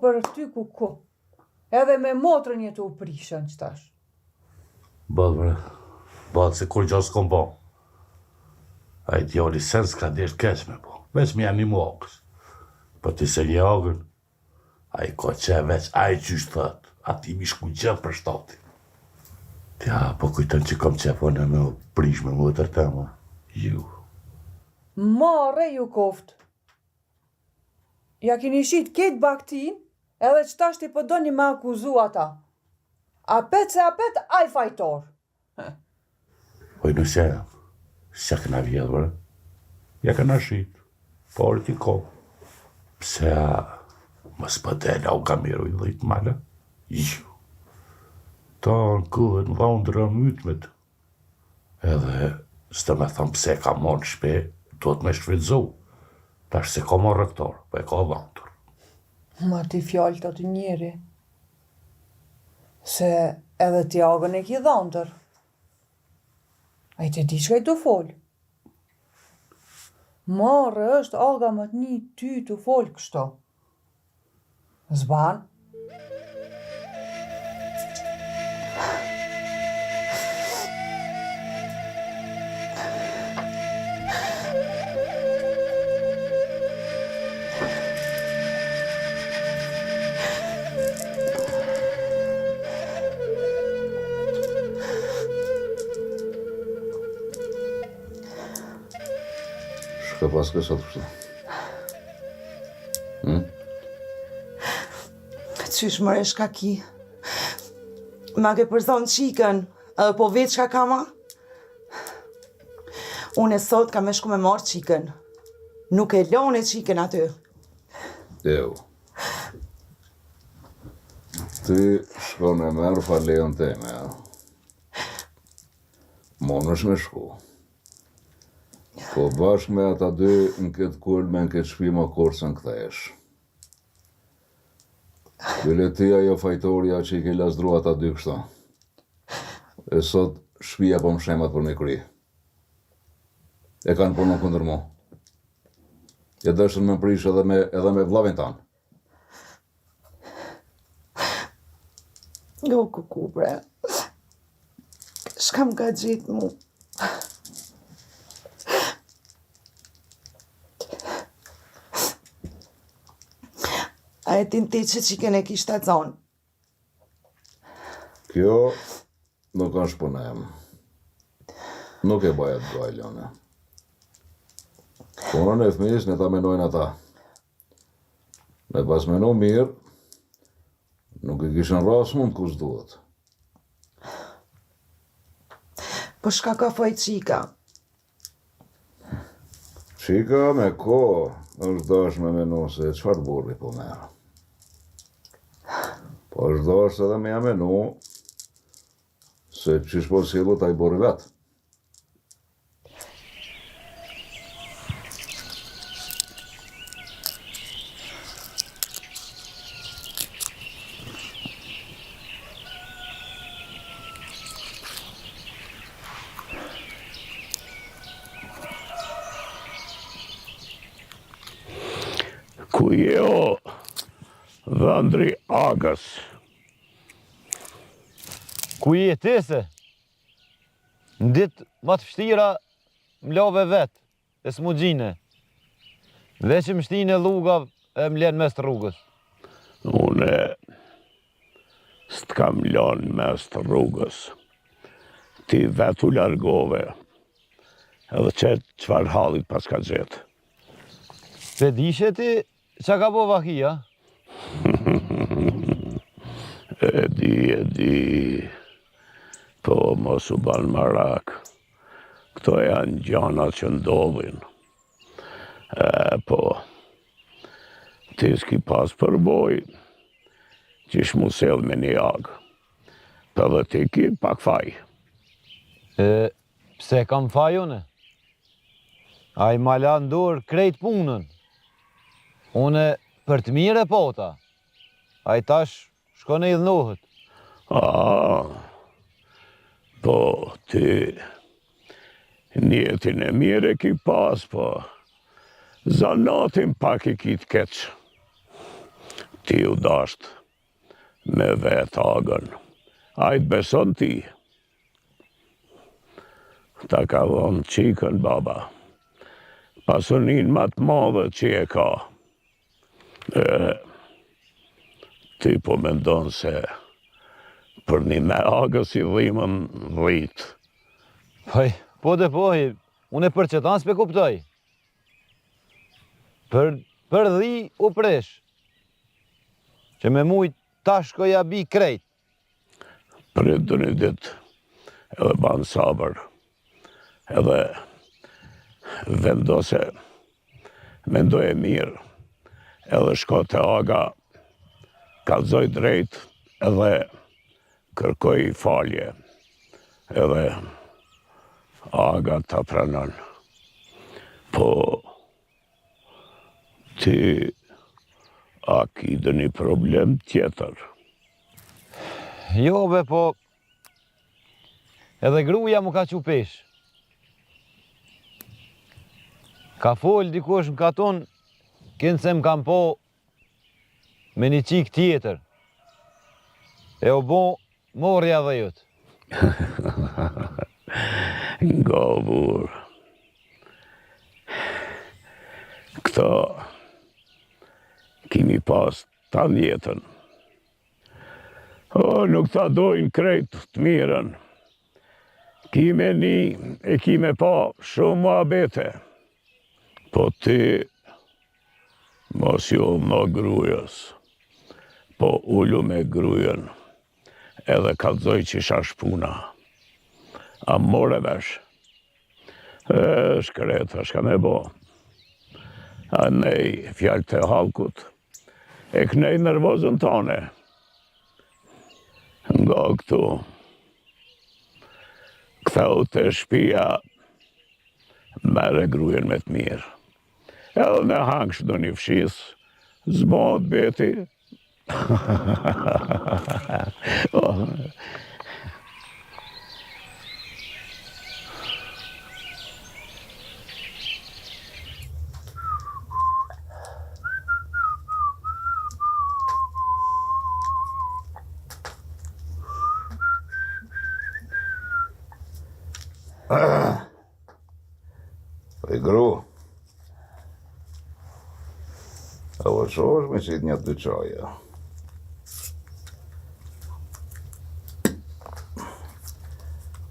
për ty ku. Edhe me motrën jetu u prishën qëtash. Bëtë se kur gjo s'kom bo. A i djoli sen s'ka desh keq me bo. Veç me janë një mokës. Po ti se një ogën, a i ko që veç a i qysh thët, ati mi shku gjithë për shtati. Tja, po kujtën që kom qepone me u prish me motër tema. Ju. Mare ju koft. Ja kini shit ketë baktin, edhe qëtash ti po do një me akuzu ata. Apet se apet, a i fajtor. Oj nëse, se këna vjedhë, bërë. Ja këna shit, por ti ko. Pse më s'pëdela u kameru i dhejtë male? Ju. Ta në kuhet më dha ndra mytmet. Edhe, s'te me thëmë pse ka morë shpe, do të me shfridzu. Tash se ka morë rektor, po e ka dhantur. Ma ti fjallë të të njeri. Se edhe ti agën e ki dhantër. A i të di që ka i të folë. Marë është aga më të një ty të folë kështo. Zban? Shka pas kësat kështu? Qysh mëre shka ki? Ma ke përzon qikën, edhe po vetë shka kama? Unë e sot ka me shku me marë qikën. Nuk e lone qikën aty. Jo. Ti shkon e merë falejën teme, ja. Monësh me shku. Po bashkë me ata dy në këtë kulme në këtë shpima korsën këthesh. Biletia jo fajtoria që i ke lasdru ata dy kështa. E sot shpia po më shemat për me kry. E kanë punon kundër mu. E dëshën me prish edhe me vlavin tanë. Jo kuku bre. Shkam ka gjitë mu. A e tin ti që qikën e kishtë të zonë. Kjo nuk është punem. Nuk e bajet gajljone. Punën e fëmis në ta menojnë ata. Me pas menu mirë, nuk i kishën rasë mund kus duhet. Po shka ka foj qika? Qika me ko është dash me menu se qfar burri po merë. Po është dash edhe me ja menu se qish po silu ta i burri vetë. Ku je o Dhëndri Agës? Ku je ti se? Në ditë më të fështira më love vetë, e s'mu gjine. Dhe që më shtinë e lugav e më lenë mes të rrugës. Une s'tkam lanë mes të rrugës. Ti vetë u largove. Edhe qëfar hallit pas ka gjetë. Se dishe ti që ka po vahia? E di. Po mos u ban marak. Këto janë gjana që ndodhin. Po, ti s'ki pas përboj, qish mu sel me një agë. Për dhe ti ki pak faj. Pse kam faj une? A i mala ndur krejt punën. Une për të mire pota. A i tash shkone i dhënohet. Po, ti njetin e mire ki pas, po zanatin pak i ki t'keq. ti u dasht me vetë agën. A i të beson ti. Ta ka dhonë qikën, baba. Pasunin më të madhe që e ka. Ti po mendon se për një me agës i dhimën dhit. Po dhe po, unë e për qëtan s'pe kuptoj. Për dhi u presh. Që me mujt tash koja bi krejt. Prit dë një dit, edhe banë sabër, edhe vendose, mendoj e mirë, edhe shko të aga, kalzoj drejt, edhe kërkoj falje, edhe aga ta pranon. Po, ti a ki dë një problem tjetër? Jo be, po edhe gruja mu ka qu pesh. Ka fol dikush më katon, kënë se më kam po me një qik tjetër. E o bo morja dhe jut. Nga burë. Këta kimi pas ta njetën. O, nuk ta dojnë krejt të mirën. Kime një e kime pa shumë muhabete. Po ti mos ju më grujës. Po ullu me grujen. Edhe kalzoj që shash puna. A more vesh. Shkreta, shka me bo. A nej, fjallë të halkut. E kënej nervozën tane. Nga këtu, këtheu të shpia, mere grujen me të mirë. Edhe në hangsh do një fshis, zbot beti. E gru, a vëshosh me qitë një të qaja.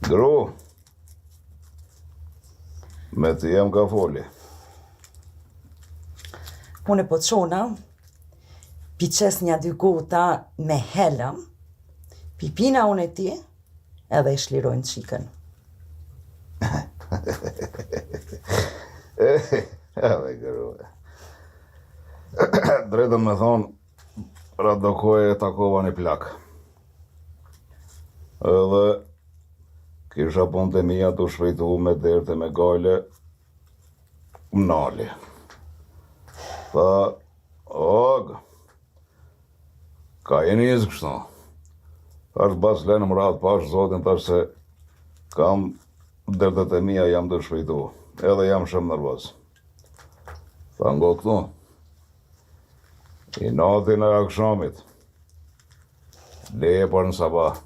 Gru, me të jem ka foli. Unë e po të shona, pi qes një dy gota me helëm, pi pina unë e ti, edhe i shlirojnë qikën. Edhe gërue. Drejtën me thonë, radokoje e takova një plak. Edhe kisha pun të mija të shpejtu me derte me gajle, më nali. Tha, og, ka e njëzë kështu. Tash bas lenë më ratë pash zotin tash se kam dertet e mija jam të shpejtu. Edhe jam shumë nervoz. Tha ngo këtu. I natin e akshamit. Leje për në sabah.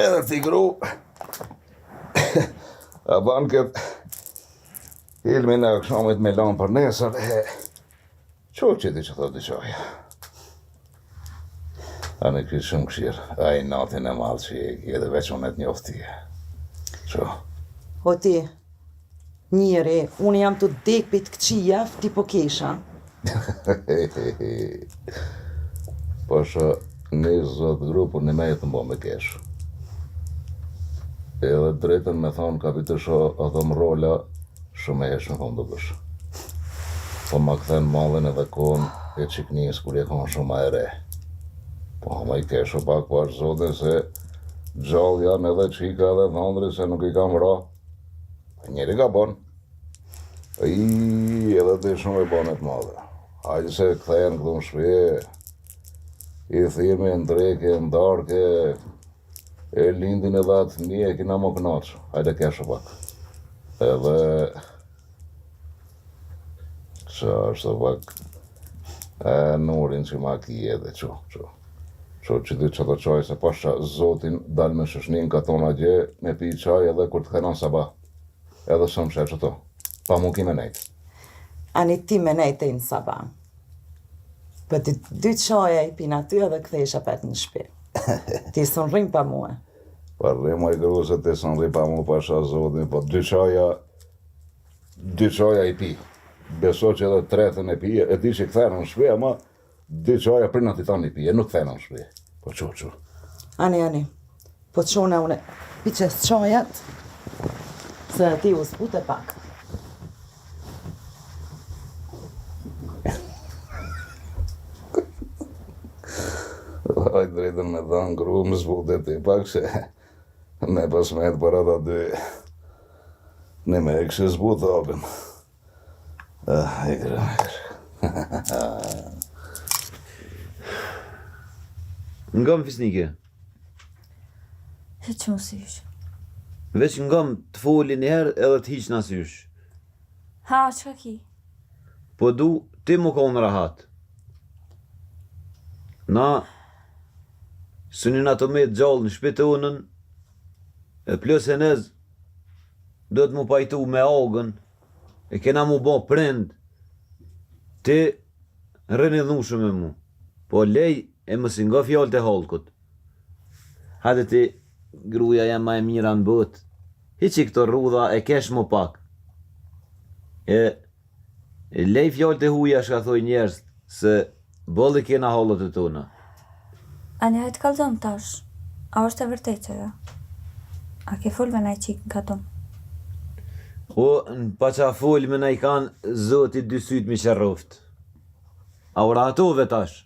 Edhe ti gru. A ban këtë ilmin e akshamit me lanë për nesër. Qo që ti që thot i qoja? A në kështë shumë këshirë, a i natin e malë që i edhe veç unë e të njofti. Qo? O ti, njëri, unë jam të dekpit këqia, ti po kesha. Pasha, një zëtë grupur një me jetë mbo me kesh. Edhe drejtën me thonë kapitësho ato më rola, shumë e heshë në thonë dukësh. Po ma këthen malin edhe kohën e qiknis kur je konë shumë a ere. Po ma i kesho pak pash zotin se gjallë janë edhe qika edhe thondri se nuk i kam ra. Njeri ka bon. Edhe të shumë i bonet madhe. Hajde se këthejnë këtu në shpje, i thimi, në dreke, në darke, e lindin edhe atë një e kina më knaqë. Hajde kesho pak. Edhe Qa është të pak nurin që ma ki edhe që që dy që të qaj se pasha zotin dal me shëshnin ka tona gje me pi qaj edhe kur të kenon sabah. Edhe së më shë që to. Pa mu ki me nejtë. Ani ti me nejtë e në sabah. Për të dy qaja i pina ty edhe këthej apet në shpi. Ti së në rrim pa mua. Pa rrim a i gru se ti së në rrim pa mu pasha zotin, po dy qaja i pi. Beso që edhe tretën e pi, e di që këthejnë në shpi, ama dy qaja prina ti tani pi, e nuk këthejnë në shpi. Po që. Ani, po qona une, piqes qajat, se ti u spute pak. Hajtë drejtën me dhanë gru, më zbute ti pak se ne pas me jetë për ata dy. Ne me e kështë zbute apim. Nga më fisnike, Hiç më sysh. veç nga më të foli njëherë edhe të hiq në asysh. Ha, çka ki? Po du ti më konë rahat. Na, sunin ato me të gjallë në shpite unën, e plus e nez, do të mu pajtu me agën, e kena mu bo prind, ti rëni dhushë me mu, po lej e mësi nga fjallë të halkut. Hade ti, gruja jam ma e mira në bët, hiqi këto rrudha e kesh më pak. E lej fjallë të huja shka thoj njerës, se bolli kena halët e tona. Ani hajtë kalzon tash. A është e vërtet që jo? A ke full me naj qikë në katon? O, në paqa full me na i kanë zotit dy syt mi qërroft. A ora atove tash?